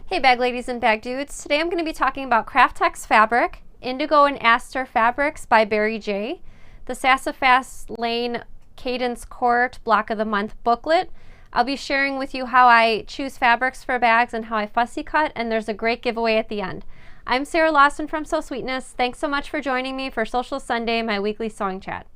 Hey bag ladies and bag dudes, today I'm going to be talking about Craft-Tex fabric, Indigo and Aster fabrics by Barry J, the Sassafras Lane Cadence Court Block of the Month booklet. I'll be sharing with you how I choose fabrics for bags and how I fussy cut, and there's a great giveaway at the end. I'm Sarah Lawson from Sew Sweetness. Thanks so much for joining me for Sewcial Sunday, my weekly sewing chat.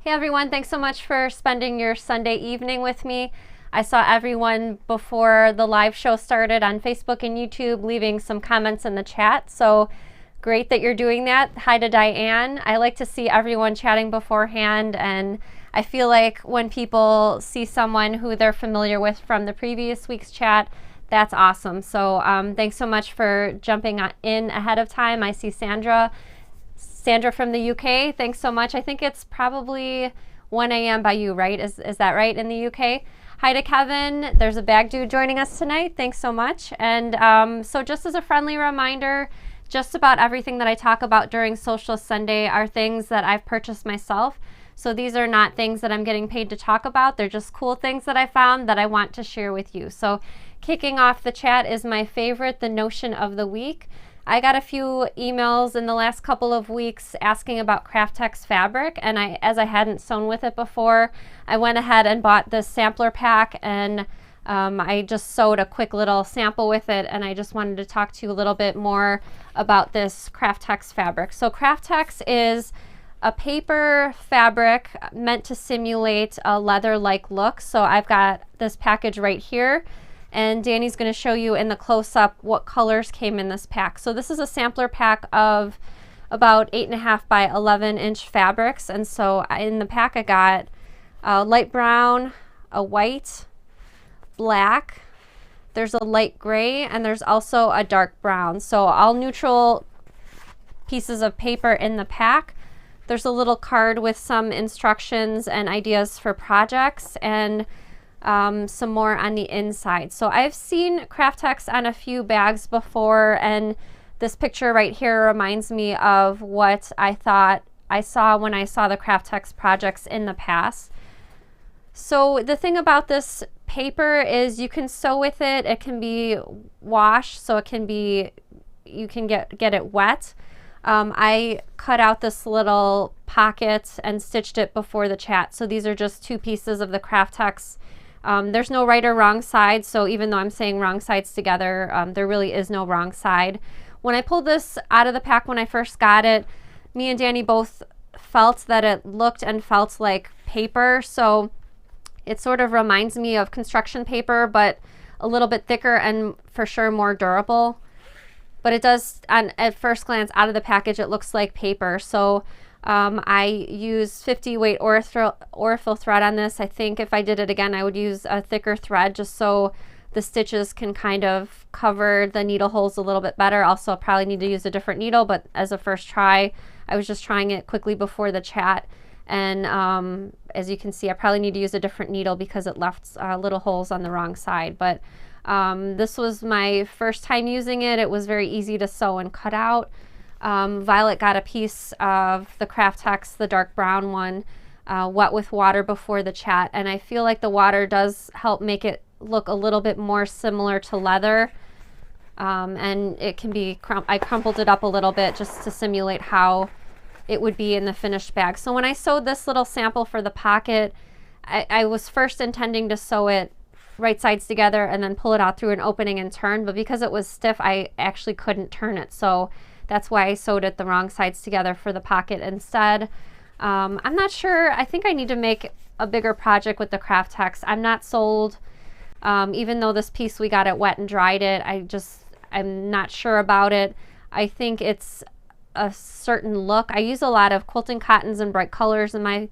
Hey everyone, thanks so much for spending your Sunday evening with me. I saw everyone before the live show started on Facebook and YouTube leaving some comments in the chat, so great that you're doing that. Hi to Diane. I like to see everyone chatting beforehand, and I feel like when people see someone who they're familiar with from the previous week's chat, that's awesome. So thanks so much for jumping in ahead of time. I see Sandra from the UK, thanks so much. I think it's probably 1 a.m. by you, right? Is that right in the UK? Hi to Kevin. There's a bag dude joining us tonight. Thanks so much. And so just as a friendly reminder, just about everything that I talk about during Sewcial Sunday are things that I've purchased myself. So these are not things that I'm getting paid to talk about. They're just cool things that I found that I want to share with you. So kicking off the chat is my favorite, the notion of the week. I got a few emails in the last couple of weeks asking about Kraftex fabric, and as I hadn't sewn with it before, I went ahead and bought this sampler pack, and I just sewed a quick little sample with it, and I just wanted to talk to you a little bit more about this Kraftex fabric. So Kraftex is a paper fabric meant to simulate a leather-like look. So I've got this package right here, and Danny's going to show you in the close-up what colors came in this pack. So this is a sampler pack of about 8.5 by 11 inch fabrics, and so in the pack I got a light brown, a white, black, there's a light gray, and there's also a dark brown. So all neutral pieces of paper in the pack. There's a little card with some instructions and ideas for projects, and some more on the inside. So I've seen Kraftex on a few bags before, and this picture right here reminds me of what I thought I saw when I saw the Kraftex projects in the past. So the thing about this paper is you can sew with it. It can be washed, so it can be, you can get it wet. I cut out this little pocket and stitched it before the chat. So these are just two pieces of the Kraftex. There's no right or wrong side, so even though I'm saying wrong sides together, there really is no wrong side. When I pulled this out of the pack when I first got it, me and Danny both felt that it looked and felt like paper, so it sort of reminds me of construction paper, but a little bit thicker and for sure more durable. But it does, at first glance out of the package, it looks like paper. So I use 50 weight Aurifil thread on this. I think if I did it again, I would use a thicker thread just so the stitches can kind of cover the needle holes a little bit better. Also, I'll probably need to use a different needle, but as a first try, I was just trying it quickly before the chat. And as you can see, I probably need to use a different needle because it left little holes on the wrong side. But this was my first time using it. It was very easy to sew and cut out. Violet got a piece of the Kraftex, the dark brown one, wet with water before the chat, and I feel like the water does help make it look a little bit more similar to leather, and it can be, I crumpled it up a little bit just to simulate how it would be in the finished bag. So when I sewed this little sample for the pocket, I was first intending to sew it right sides together and then pull it out through an opening and turn, but because it was stiff, I actually couldn't turn it. So that's why I sewed it the wrong sides together for the pocket instead. I'm not sure. I think I need to make a bigger project with the Kraftex. I'm not sold. Even though this piece we got it wet and dried it, I'm not sure about it. I think it's a certain look. I use a lot of quilting cottons and bright colors in my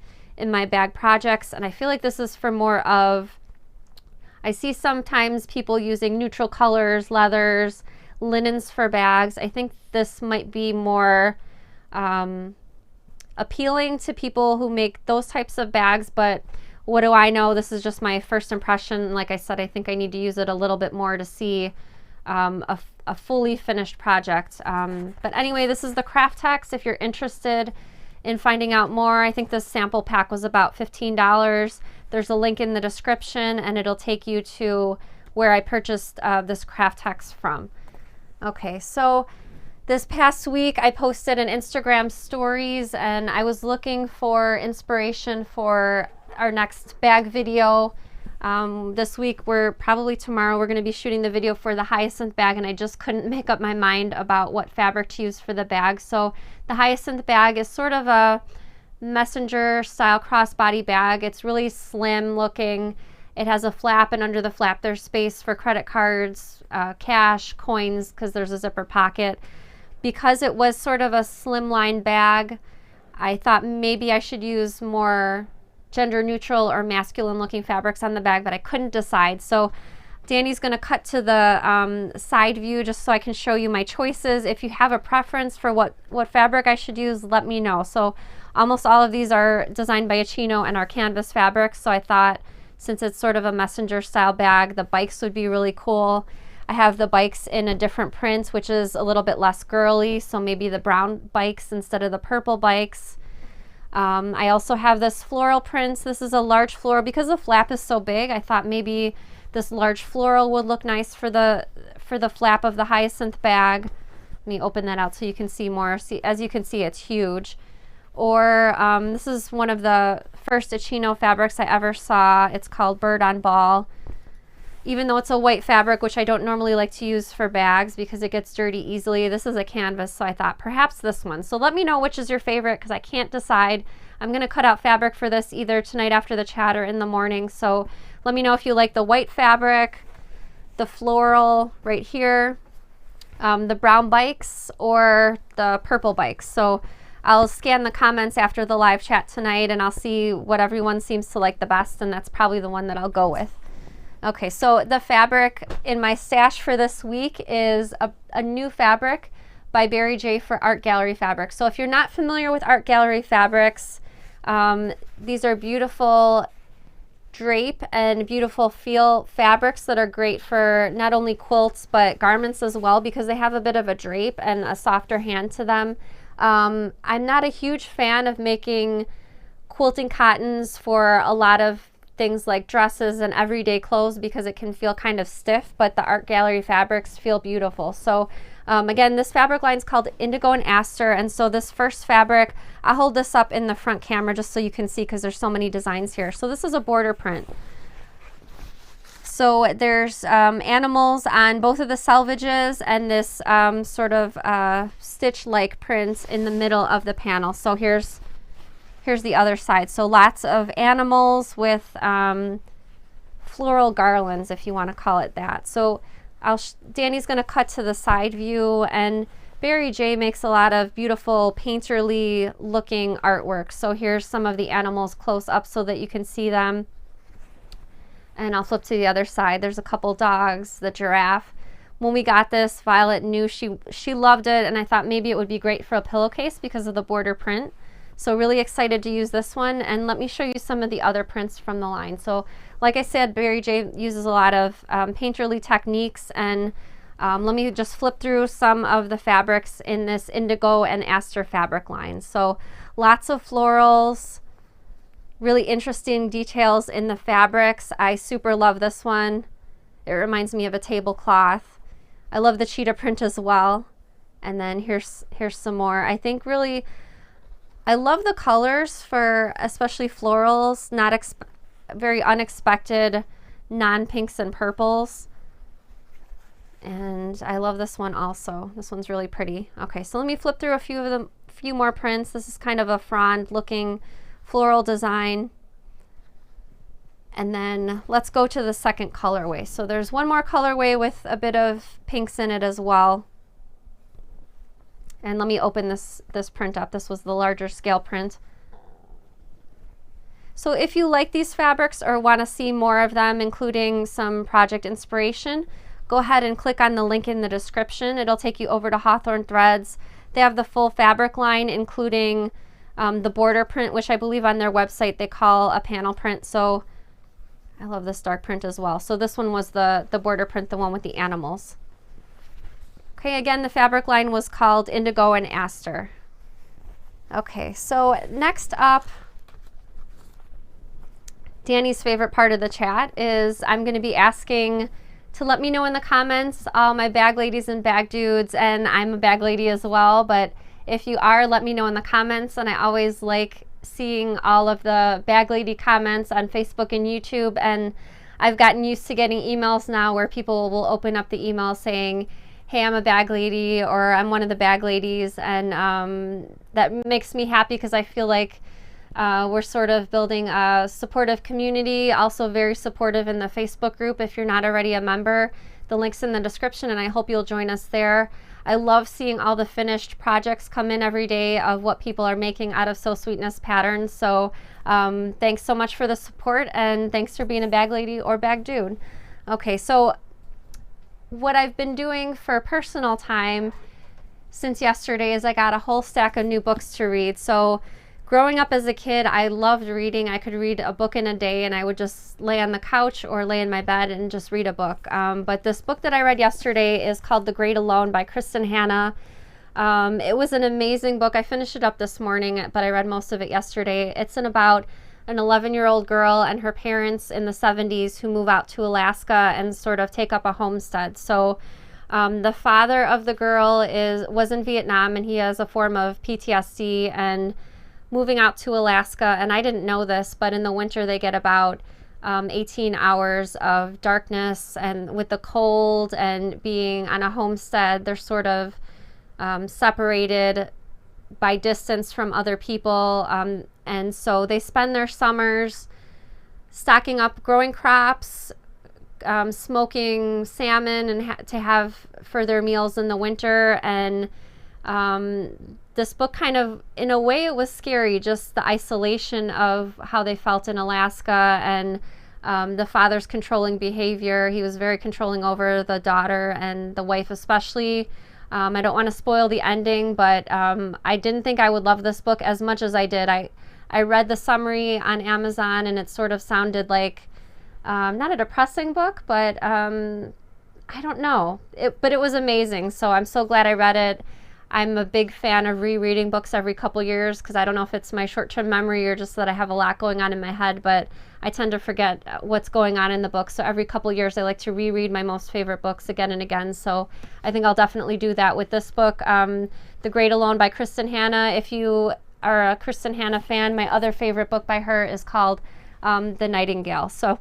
bag projects, and I feel like this is for more of, I see sometimes people using neutral colors, leathers, linens for bags. I think this might be more appealing to people who make those types of bags, but what do I know? This is just my first impression. Like I said, I think I need to use it a little bit more to see a fully finished project. But anyway, this is the Kraftex. If you're interested in finding out more, I think this sample pack was about $15. There's a link in the description and it'll take you to where I purchased this Craft-Tex from. Okay, so this past week I posted an Instagram stories and I was looking for inspiration for our next bag video. This week, tomorrow, we're going to be shooting the video for the hyacinth bag, and I just couldn't make up my mind about what fabric to use for the bag. So the hyacinth bag is sort of a messenger style crossbody bag. It's really slim looking. It has a flap, and under the flap there's space for credit cards, cash, coins, because there's a zipper pocket. Because it was sort of a slimline bag, I thought maybe I should use more gender neutral or masculine looking fabrics on the bag, but I couldn't decide. So Danny's going to cut to the side view just so I can show you my choices. If you have a preference for what fabric I should use, let me know. So almost all of these are designed by Achino and our canvas fabrics. So I thought since it's sort of a messenger style bag, the bikes would be really cool. I have the bikes in a different print, which is a little bit less girly. So maybe the brown bikes instead of the purple bikes. I also have this floral print. This is a large floral. Because the flap is so big, I thought maybe this large floral would look nice for the flap of the hyacinth bag. Let me open that out so you can see more. See, as you can see, it's huge. Or this is one of the first Achino fabrics I ever saw. It's called Bird on Ball. Even though it's a white fabric, which I don't normally like to use for bags because it gets dirty easily, this is a canvas, so I thought perhaps this one. So let me know which is your favorite because I can't decide. I'm going to cut out fabric for this either tonight after the chat or in the morning. So let me know if you like the white fabric, the floral right here, the brown bikes, or the purple bikes. So I'll scan the comments after the live chat tonight and I'll see what everyone seems to like the best, and that's probably the one that I'll go with. Okay, so the fabric in my stash for this week is a new fabric by Barry J for Art Gallery Fabrics. So if you're not familiar with Art Gallery Fabrics, these are beautiful drape and beautiful feel fabrics that are great for not only quilts but garments as well because they have a bit of a drape and a softer hand to them. I'm not a huge fan of making quilting cottons for a lot of things like dresses and everyday clothes because it can feel kind of stiff, but the Art Gallery fabrics feel beautiful. So again, this fabric line is called Indigo and Aster, and so this first fabric, I'll hold this up in the front camera just so you can see because there's so many designs here. So this is a border print. So there's animals on both of the selvages and this sort of stitch-like print in the middle of the panel. So here's the other side. So lots of animals with floral garlands, if you want to call it that. So Danny's going to cut to the side view, and Barry J makes a lot of beautiful painterly looking artwork. So here's some of the animals close up so that you can see them. And I'll flip to the other side. There's a couple dogs, the giraffe. When we got this, Violet knew she loved it, and I thought maybe it would be great for a pillowcase because of the border print. So really excited to use this one, and let me show you some of the other prints from the line. So like I said, Barry J uses a lot of painterly techniques, and let me just flip through some of the fabrics in this Indigo and Aster fabric line. So lots of florals, really interesting details in the fabrics. I super love this one. It reminds me of a tablecloth. I love the cheetah print as well. And then here's some more. I think really I love the colors for especially florals, very unexpected non-pinks and purples. And I love this one also. This one's really pretty. Okay, so let me flip through a few more prints. This is kind of a frond looking floral design. And then let's go to the second colorway. So there's one more colorway with a bit of pinks in it as well. And let me open this print up. This was the larger scale print. So if you like these fabrics or want to see more of them, including some project inspiration, go ahead and click on the link in the description. It'll take you over to Hawthorne Threads. They have the full fabric line, including the border print, which I believe on their website they call a panel print. So I love this dark print as well. So this one was the border print, the one with the animals. Okay, again, the fabric line was called Indigo and Aster. Okay, so next up, Danny's favorite part of the chat is I'm going to be asking to let me know in the comments, all my bag ladies and bag dudes, and I'm a bag lady as well, but if you are, let me know in the comments. And I always like seeing all of the bag lady comments on Facebook and YouTube, and I've gotten used to getting emails now where people will open up the email saying, hey, I'm a bag lady, or I'm one of the bag ladies, and that makes me happy because I feel like we're sort of building a supportive community, also very supportive in the Facebook group. If you're not already a member, the link's in the description, and I hope you'll join us there. I love seeing all the finished projects come in every day of what people are making out of So Sweetness patterns. So thanks so much for the support, and thanks for being a bag lady or bag dude. Okay, so what I've been doing for personal time since yesterday is I got a whole stack of new books to read. So growing up as a kid, I loved reading. I could read a book in a day, and I would just lay on the couch or lay in my bed and just read a book. But this book that I read yesterday is called The Great Alone by Kristen Hanna. It was an amazing book. I finished it up this morning, but I read most of it yesterday. It's about an 11-year-old girl and her parents in the 70s who move out to Alaska and sort of take up a homestead. So the father of the girl was in Vietnam, and he has a form of PTSD and moving out to Alaska, and I didn't know this, but in the winter they get about 18 hours of darkness, and with the cold and being on a homestead, they're sort of separated by distance from other people, and so they spend their summers stocking up, growing crops, smoking salmon and to have for their meals in the winter. And this book kind of, in a way, it was scary, just the isolation of how they felt in Alaska, and the father's controlling behavior. He was very controlling over the daughter and the wife especially. I don't want to spoil the ending, but I didn't think I would love this book as much as I did. I read the summary on Amazon, and it sort of sounded like not a depressing book, but I don't know. But it was amazing, so I'm so glad I read it. I'm a big fan of rereading books every couple years because I don't know if it's my short-term memory or just that I have a lot going on in my head, but I tend to forget what's going on in the book. So every couple years I like to reread my most favorite books again and again. So I think I'll definitely do that with this book, The Great Alone by Kristen Hanna. If you are a Kristen Hanna fan, my other favorite book by her is called The Nightingale. So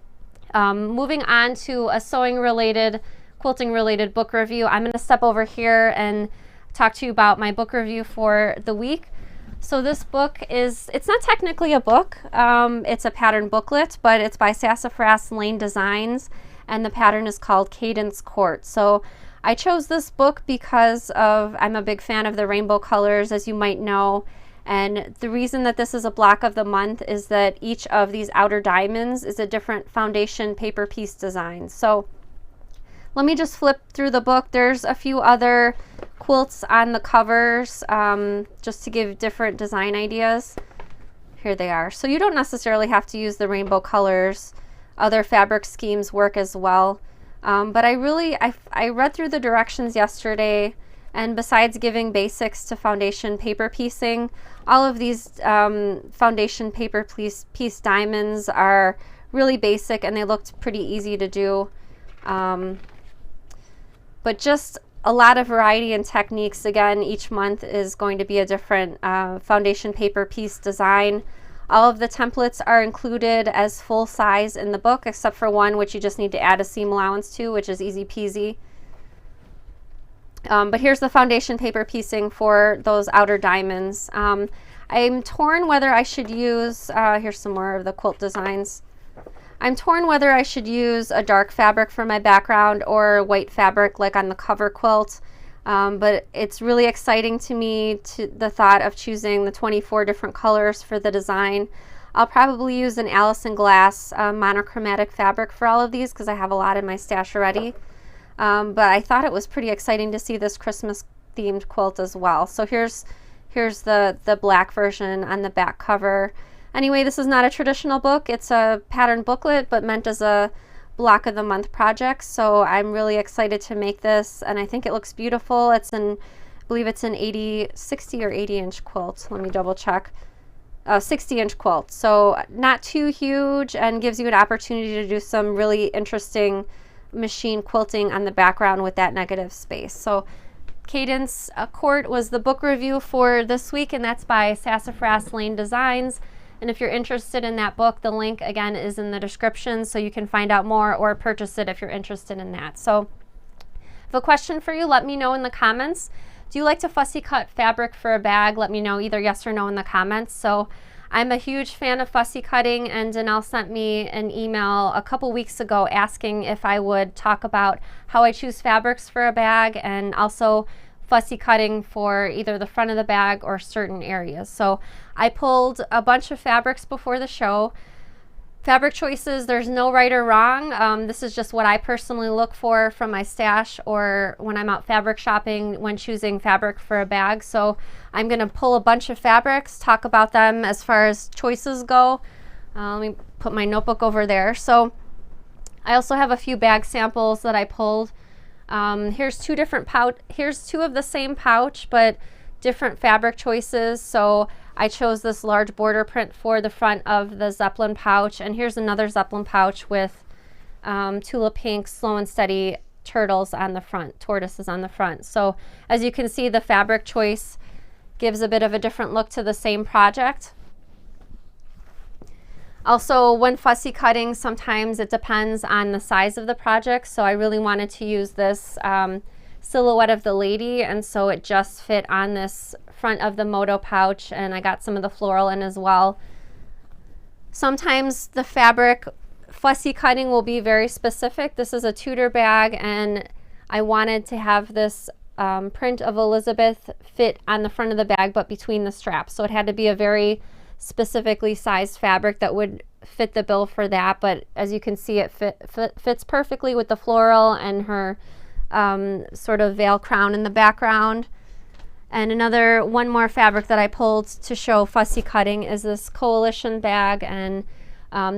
moving on to a sewing-related, quilting-related book review, I'm going to step over here and talk to you about my book review for the week. So this book it's not technically a book, it's a pattern booklet, but it's by Sassafras Lane Designs, and the pattern is called Cadence Court. So I chose this book because I'm a big fan of the rainbow colors, as you might know, and the reason that this is a block of the month is that each of these outer diamonds is a different foundation paper piece design. So let me just flip through the book. There's a few other quilts on the covers, just to give different design ideas. Here they are. So you don't necessarily have to use the rainbow colors. Other fabric schemes work as well. But I read through the directions yesterday, and besides giving basics to foundation paper piecing, all of these foundation paper piece diamonds are really basic, and they looked pretty easy to do. But just a lot of variety and techniques. Again, each month is going to be a different foundation paper piece design. All of the templates are included as full size in the book, except for one which you just need to add a seam allowance to, which is easy peasy. But here's the foundation paper piecing for those outer diamonds. I'm torn whether I should use, here's some more of the quilt designs. I'm torn whether I should use a dark fabric for my background or white fabric like on the cover quilt, but it's really exciting to me, the thought of choosing the 24 different colors for the design. I'll probably use an Allison Glass monochromatic fabric for all of these because I have a lot in my stash already, but I thought it was pretty exciting to see this Christmas themed quilt as well. So here's the black version on the back cover. Anyway, this is not a traditional book. It's a pattern booklet, but meant as a block of the month project. So I'm really excited to make this, and I think it looks beautiful. It's in I believe it's an 60 or 80 inch quilt. Let me double check. 60 inch quilt. So not too huge, and gives you an opportunity to do some really interesting machine quilting on the background with that negative space. So Cadence Court was the book review for this week, and that's by Sassafras Lane Designs. And if you're interested in that book, the link again is in the description, so you can find out more or purchase it if you're interested in that. So I have a question for you. Let me know in the comments. Do you like to fussy cut fabric for a bag? Let me know either yes or no in the comments. So I'm a huge fan of fussy cutting, and Danelle sent me an email a couple weeks ago asking if I would talk about how I choose fabrics for a bag, and also fussy cutting for either the front of the bag or certain areas. So I pulled a bunch of fabrics before the show. Fabric choices, there's no right or wrong. This is just what I personally look for from my stash or when I'm out fabric shopping when choosing fabric for a bag. So I'm going to pull a bunch of fabrics, talk about them as far as choices go. Let me put my notebook over there. So I also have a few bag samples that I pulled. Here's two of the same pouch, but different fabric choices. So I chose this large border print for the front of the Zeppelin pouch, and here's another Zeppelin pouch with Tula Pink Slow and Steady turtles on the front, tortoises on the front. So as you can see, the fabric choice gives a bit of a different look to the same project. Also, when fussy cutting, sometimes it depends on the size of the project. So I really wanted to use this silhouette of the lady, and so it just fit on this front of the Moto pouch, and I got some of the floral in as well. Sometimes the fabric fussy cutting will be very specific. This is a Tudor bag, and I wanted to have this print of Elizabeth fit on the front of the bag but between the straps, so it had to be a very specifically sized fabric that would fit the bill for that. But as you can see, it fits perfectly with the floral and her sort of veil crown in the background. And one more fabric that I pulled to show fussy cutting is this Coalition bag, and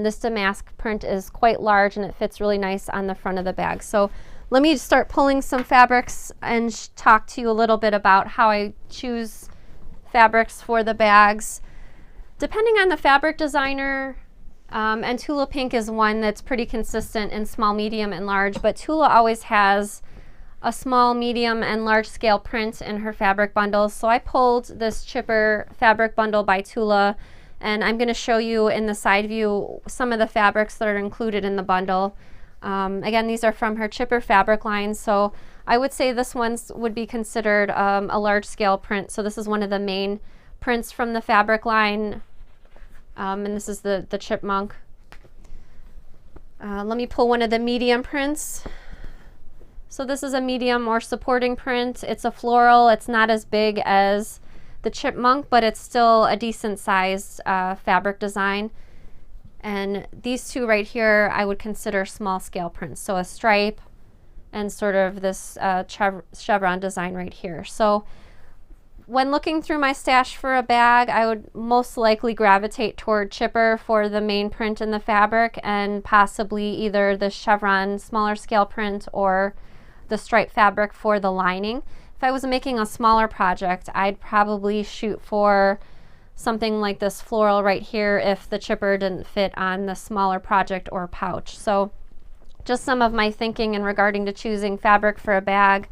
this damask print is quite large and it fits really nice on the front of the bag. So let me start pulling some fabrics and talk to you a little bit about how I choose fabrics for the bags. Depending on the fabric designer, and Tula Pink is one that's pretty consistent in small, medium, and large, but Tula always has a small, medium, and large scale print in her fabric bundles. So I pulled this chipper fabric bundle by Tula, and I'm going to show you in the side view some of the fabrics that are included in the bundle. Again, these are from her chipper fabric line, so I would say this one would be considered a large scale print. So this is one of the main prints from the fabric line, and this is the chipmunk. Let me pull one of the medium prints. So this is a medium or supporting print. It's a floral. It's not as big as the chipmunk, but it's still a decent sized fabric design. And these two right here I would consider small scale prints. So a stripe and sort of this chevron design right here. So when looking through my stash for a bag, I would most likely gravitate toward chipper for the main print in the fabric, and possibly either the chevron smaller scale print or the stripe fabric for the lining. If I was making a smaller project, I'd probably shoot for something like this floral right here if the chipper didn't fit on the smaller project or pouch. So just some of my thinking in regarding to choosing fabric for a bag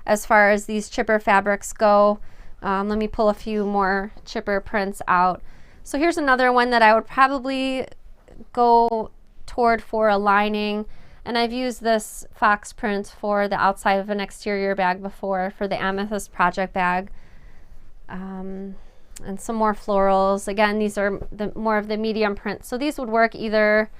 as far as these chipper fabrics go. Let me pull a few more chipper prints out. So here's another one that I would probably go toward for a lining, and I've used this fox print for the outside of an exterior bag before for the Amethyst project bag. And some more florals. Again, these are more of the medium print, so these would work either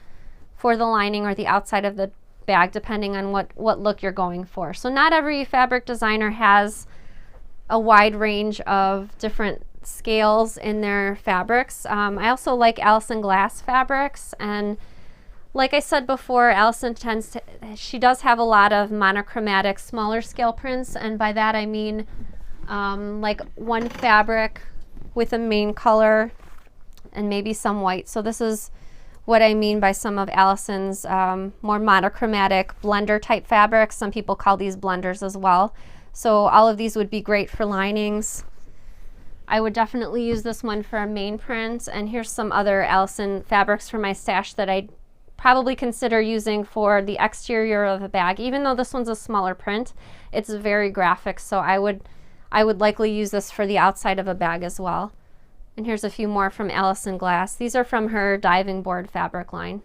for the lining or the outside of the bag depending on what look you're going for. So not every fabric designer has a wide range of different scales in their fabrics. I also like Allison Glass fabrics, and like I said before, Allison she does have a lot of monochromatic smaller scale prints, and by that I mean like one fabric with a main color and maybe some white. So this is what I mean by some of Allison's more monochromatic blender type fabrics. Some people call these blenders as well. So all of these would be great for linings. I would definitely use this one for a main print, and here's some other Allison fabrics from my stash that I'd probably consider using for the exterior of a bag. Even though this one's a smaller print, it's very graphic, so I would likely use this for the outside of a bag as well. And here's a few more from Allison Glass. These are from her diving board fabric line.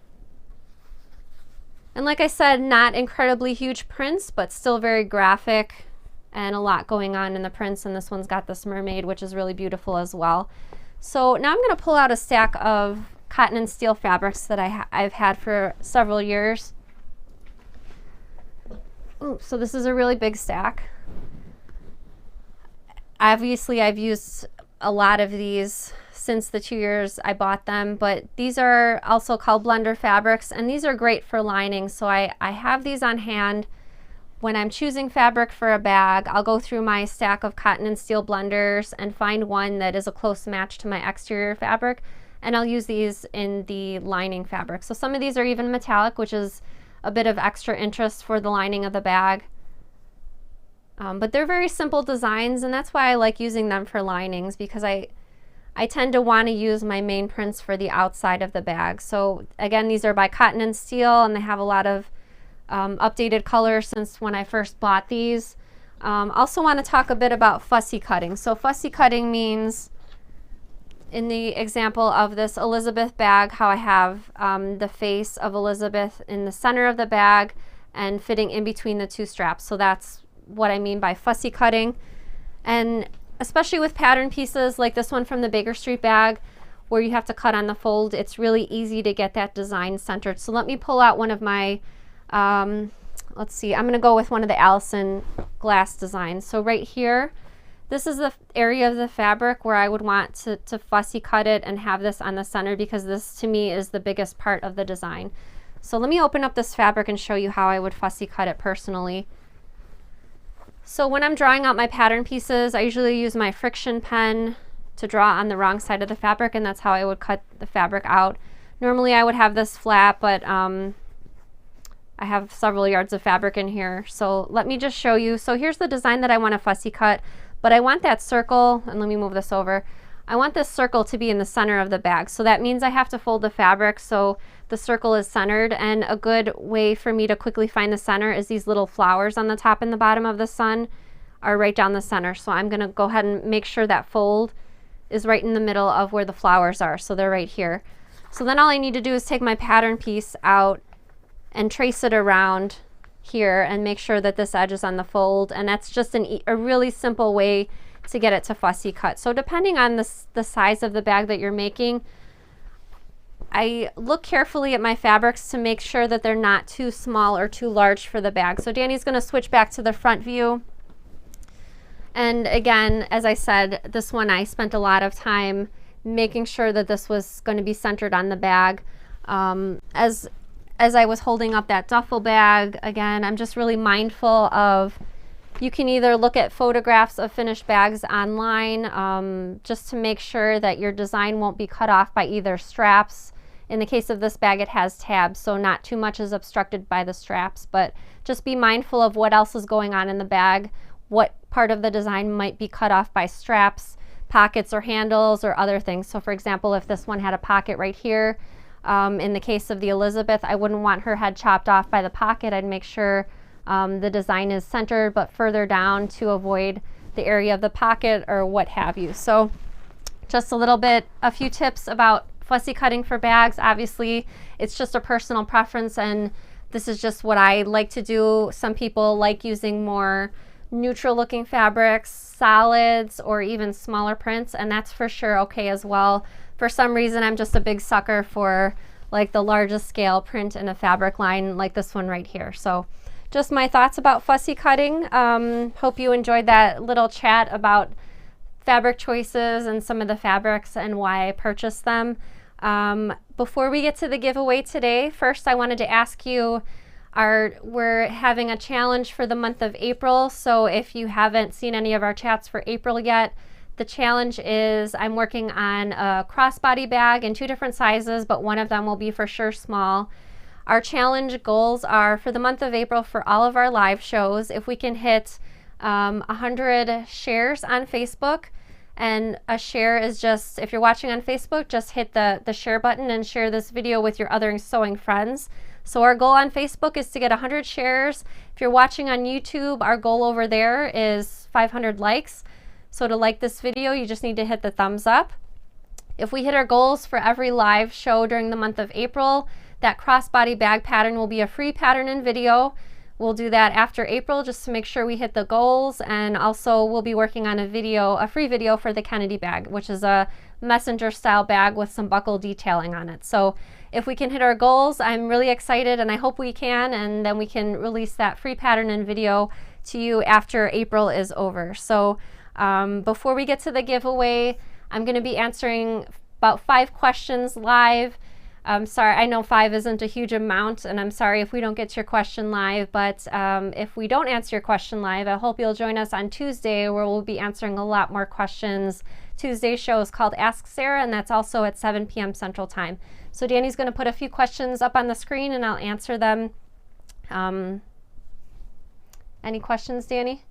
And like I said, not incredibly huge prints, but still very graphic and a lot going on in the prints. And this one's got this mermaid, which is really beautiful as well. So now I'm going to pull out a stack of cotton and steel fabrics that I've had for several years. Ooh, so this is a really big stack. Obviously, I've used a lot of these since the 2 years I bought them, but these are also called blender fabrics, and these are great for lining. So I have these on hand. When I'm choosing fabric for a bag, I'll go through my stack of cotton and steel blenders and find one that is a close match to my exterior fabric, and I'll use these in the lining fabric. So some of these are even metallic, which is a bit of extra interest for the lining of the bag. But they're very simple designs, and that's why I like using them for linings, because I tend to want to use my main prints for the outside of the bag. So again, these are by Cotton and Steel, and they have a lot of updated colors since when I first bought these. Also want to talk a bit about fussy cutting. So fussy cutting means, in the example of this Elizabeth bag, how I have the face of Elizabeth in the center of the bag and fitting in between the two straps. So that's what I mean by fussy cutting. And especially with pattern pieces like this one from the Baker Street bag, where you have to cut on the fold, it's really easy to get that design centered. So let me pull out one of my, let's see, I'm going to go with one of the Allison Glass designs. So right here, this is the area of the fabric where I would want to fussy cut it and have this on the center, because this to me is the biggest part of the design. So let me open up this fabric and show you how I would fussy cut it personally. So when I'm drawing out my pattern pieces, I usually use my friction pen to draw on the wrong side of the fabric, and that's how I would cut the fabric out. Normally I would have this flat, but I have several yards of fabric in here. So let me just show you. So here's the design that I want to fussy cut, but I want that circle, and let me move this over. I want this circle to be in the center of the bag. So that means I have to fold the fabric so the circle is centered, and a good way for me to quickly find the center is these little flowers on the top and the bottom of the sun are right down the center. So I'm going to go ahead and make sure that fold is right in the middle of where the flowers are. So they're right here. So then all I need to do is take my pattern piece out and trace it around here and make sure that this edge is on the fold, and that's just a really simple way to get it to fussy cut. So depending on the size of the bag that you're making, I look carefully at my fabrics to make sure that they're not too small or too large for the bag. So Danny's going to switch back to the front view. And again, as I said, this one I spent a lot of time making sure that this was going to be centered on the bag. As I was holding up that duffel bag, again, I'm just really mindful of, you can either look at photographs of finished bags online just to make sure that your design won't be cut off by either straps. In the case of this bag, it has tabs, so not too much is obstructed by the straps, but just be mindful of what else is going on in the bag, what part of the design might be cut off by straps, pockets or handles or other things. So for example, if this one had a pocket right here, in the case of the Elizabeth, I wouldn't want her head chopped off by the pocket. I'd make sure the design is centered but further down to avoid the area of the pocket or what have you. So just a few tips about fussy cutting for bags. Obviously, it's just a personal preference, and this is just what I like to do. Some people like using more neutral looking fabrics, solids, or even smaller prints, and that's for sure okay as well. For some reason, I'm just a big sucker for like the largest scale print in a fabric line like this one right here. So just my thoughts about fussy cutting. Hope you enjoyed that little chat about fabric choices and some of the fabrics and why I purchased them. Before we get to the giveaway today, first I wanted to ask you, we're having a challenge for the month of April. So if you haven't seen any of our chats for April yet, the challenge is I'm working on a crossbody bag in 2 different sizes, but one of them will be for sure small. Our challenge goals are for the month of April for all of our live shows, if we can hit 100 shares on Facebook. And a share is just, if you're watching on Facebook, just hit the share button and share this video with your other sewing friends. So our goal on Facebook is to get 100 shares. If you're watching on YouTube, our goal over there is 500 likes. So to like this video, you just need to hit the thumbs up. If we hit our goals for every live show during the month of April, that crossbody bag pattern will be a free pattern and video. We'll do that after April just to make sure we hit the goals, and also we'll be working on a free video for the Kennedy bag, which is a messenger style bag with some buckle detailing on it. So if we can hit our goals, I'm really excited, and I hope we can, and then we can release that free pattern and video to you after April is over. So before we get to the giveaway, I'm going to be answering about 5 questions live. I'm sorry, I know 5 isn't a huge amount, and I'm sorry if we don't get to your question live, but if we don't answer your question live, I hope you'll join us on Tuesday, where we'll be answering a lot more questions. Tuesday's show is called Ask Sarah, and that's also at 7 p.m. Central Time. So Danny's going to put a few questions up on the screen, and I'll answer them. Any questions, Danny?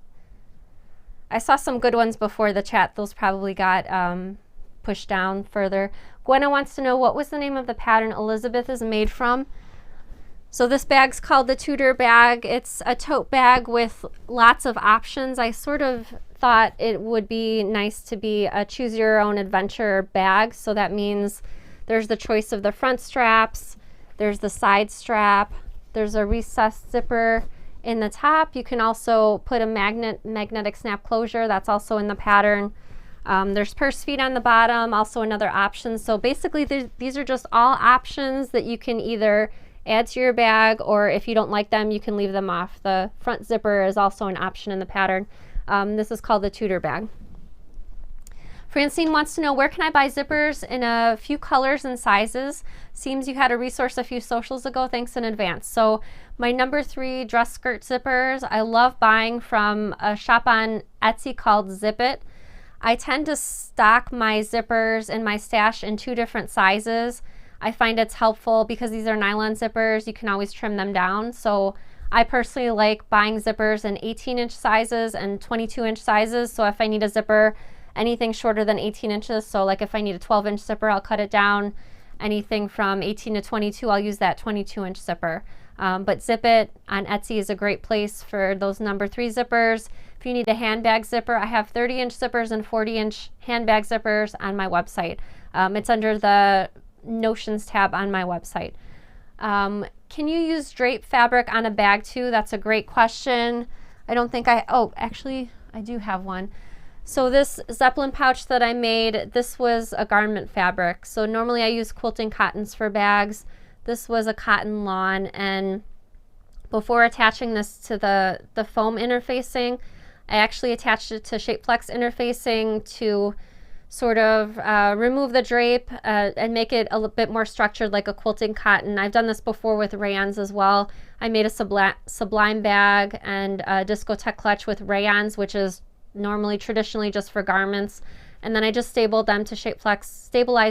I saw some good ones before the chat. Those probably got pushed down further. Gwenna wants to know, what was the name of the pattern Elizabeth is made from? So this bag's called the Tudor bag. It's a tote bag with lots of options. I sort of thought it would be nice to be a choose your own adventure bag. So that means there's the choice of the front straps, there's the side strap, there's a recessed zipper in the top. You can also put a magnetic snap closure. That's also in the pattern. There's purse feet on the bottom, also another option. So basically these are just all options that you can either add to your bag, or if you don't like them, you can leave them off. The front zipper is also an option in the pattern. This is called the Tudor bag. Francine wants to know, where can I buy zippers in a few colors and sizes? Seems you had a resource a few socials ago. Thanks in advance. So my number 3 dress skirt zippers, I love buying from a shop on Etsy called Zip It. I tend to stock my zippers in my stash in 2 different sizes. I find it's helpful because these are nylon zippers. You can always trim them down. So I personally like buying zippers in 18-inch sizes and 22-inch sizes. So if I need a zipper, anything shorter than 18 inches, so like if I need a 12-inch zipper, I'll cut it down. Anything from 18 to 22, I'll use that 22-inch zipper. But Zip It on Etsy is a great place for those number 3 zippers. If you need a handbag zipper, I have 30-inch zippers and 40-inch handbag zippers on my website. It's under the Notions tab on my website. Can you use drape fabric on a bag too? That's a great question. I don't think actually I do have one. So this Zeppelin pouch that I made, this was a garment fabric. So normally I use quilting cottons for bags. This was a cotton lawn, and before attaching this to the foam interfacing, I actually attached it to Shapeflex interfacing to sort of remove the drape and make it a little bit more structured like a quilting cotton. I've done this before with rayons as well. I made a Sublime bag and a Discotheque clutch with rayons, which is traditionally just for garments. And then I just stabilized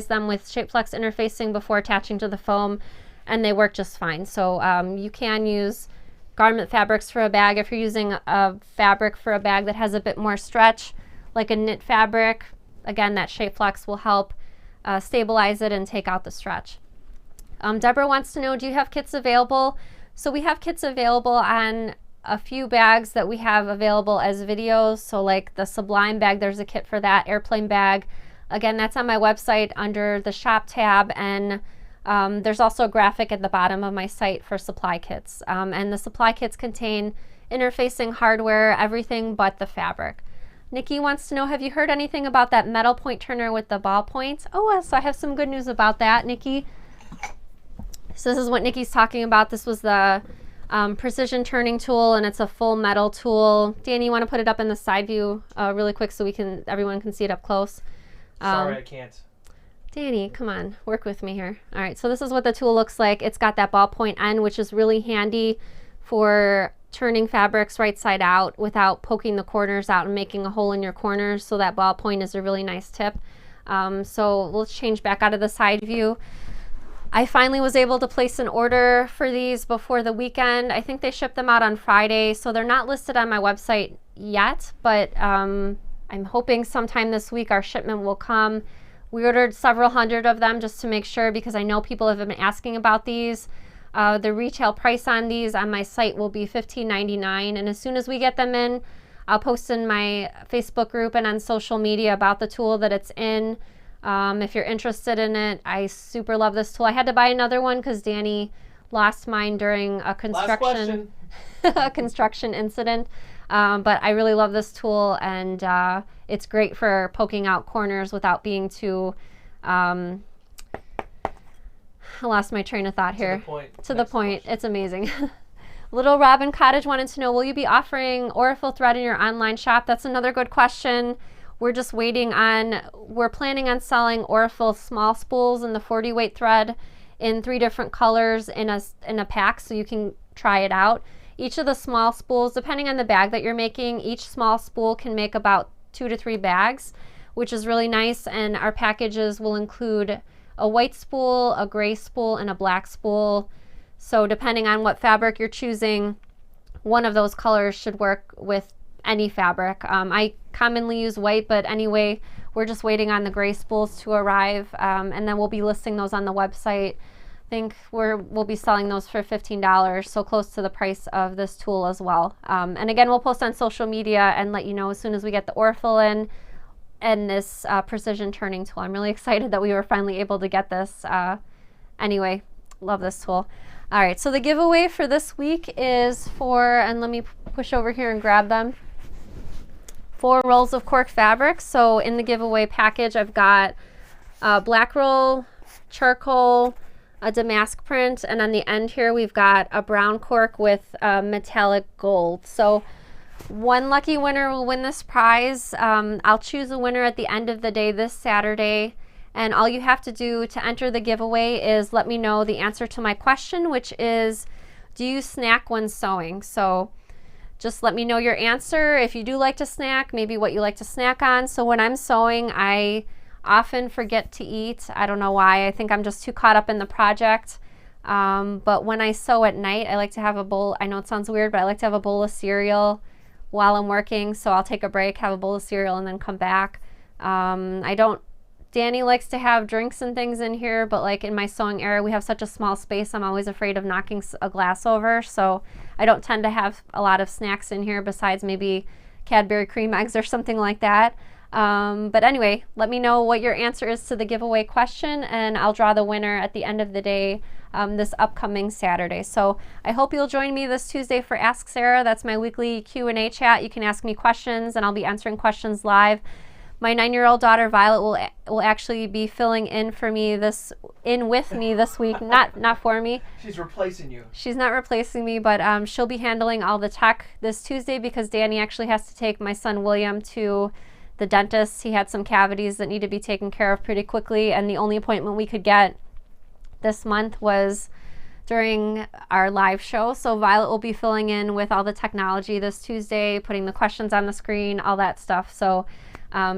them with Shapeflex interfacing before attaching to the foam, and they work just fine. So you can use garment fabrics for a bag. If you're using a fabric for a bag that has a bit more stretch, like a knit fabric, again, that Shapeflex will help stabilize it and take out the stretch. Deborah wants to know, do you have kits available? So we have kits available on a few bags that we have available as videos. So like the Sublime bag, there's a kit for that. Airplane bag, again, that's on my website under the shop tab, and there's also a graphic at the bottom of my site for supply kits. And the supply kits contain interfacing hardware, everything but the fabric. Nikki wants to know, have you heard anything about that metal point turner with the ball point? Oh, so I have some good news about that, Nikki. So this is what Nikki's talking about. This was the precision turning tool, and it's a full metal tool. Danny, you want to put it up in the side view really quick so everyone can see it up close? Sorry, I can't. Danny, come on, work with me here. All right, so this is what the tool looks like. It's got that ballpoint end, which is really handy for turning fabrics right side out without poking the corners out and making a hole in your corners. So that ballpoint is a really nice tip. So let's change back out of the side view. I finally was able to place an order for these before the weekend. I think they shipped them out on Friday, so they're not listed on my website yet, but I'm hoping sometime this week our shipment will come. We ordered several hundred of them just to make sure, because I know people have been asking about these. The retail price on these on my site will be $15.99, and as soon as we get them in, I'll post in my Facebook group and on social media about the tool that it's in. If you're interested in it, I super love this tool. I had to buy another one because Danny lost mine during a construction a construction incident. But I really love this tool, and it's great for poking out corners without being too I lost my train of thought here. To the point. It's amazing. Little Robin Cottage wanted to know, will you be offering Aurifil thread in your online shop? That's another good question. We're just waiting on, we're planning on selling Aurifil small spools in the 40 weight thread in 3 different colors in a pack, so you can try it out. Each of the small spools, depending on the bag that you're making, each small spool can make about 2 to 3 bags, which is really nice. And our packages will include a white spool, a gray spool, and a black spool. So depending on what fabric you're choosing, one of those colors should work with any fabric. I commonly use white, but anyway, we're just waiting on the gray spools to arrive, and then we'll be listing those on the website. I think we'll be selling those for $15, so close to the price of this tool as well. And again, we'll post on social media and let you know as soon as we get the Aurifil in and this precision turning tool. I'm really excited that we were finally able to get this. Anyway, love this tool. All right, so the giveaway for this week is for, and let me push over here and grab them, 4 rolls of cork fabric. So in the giveaway package, I've got black roll, charcoal, a damask print, and on the end here we've got a brown cork with metallic gold. So one lucky winner will win this prize. I'll choose a winner at the end of the day this Saturday, and all you have to do to enter the giveaway is let me know the answer to my question, which is, do you snack when sewing? So just let me know your answer. If you do like to snack, maybe what you like to snack on. So when I'm sewing, I often forget to eat. I don't know why. I think I'm just too caught up in the project. But when I sew at night, I like to have a bowl. I know it sounds weird, but I like to have a bowl of cereal while I'm working. So I'll take a break, have a bowl of cereal, and then come back. Danny likes to have drinks and things in here, but like in my sewing area, we have such a small space, I'm always afraid of knocking a glass over. So I don't tend to have a lot of snacks in here besides maybe Cadbury cream eggs or something like that. But anyway, let me know what your answer is to the giveaway question, and I'll draw the winner at the end of the day this upcoming Saturday. So I hope you'll join me this Tuesday for Ask Sarah. That's my weekly Q&A chat. You can ask me questions, and I'll be answering questions live. My 9-year-old daughter Violet will actually be filling in with me this week, not for me. She's replacing you. She's not replacing me, but she'll be handling all the tech this Tuesday because Danny actually has to take my son William to the dentist. He had some cavities that need to be taken care of pretty quickly, and the only appointment we could get this month was during our live show. So Violet will be filling in with all the technology this Tuesday, putting the questions on the screen, all that stuff. So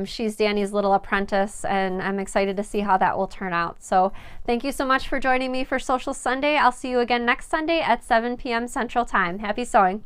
she's Danny's little apprentice, and I'm excited to see how that will turn out. So thank you so much for joining me for Sewcial Sunday. I'll see you again next Sunday at 7 p.m. Central Time. Happy sewing.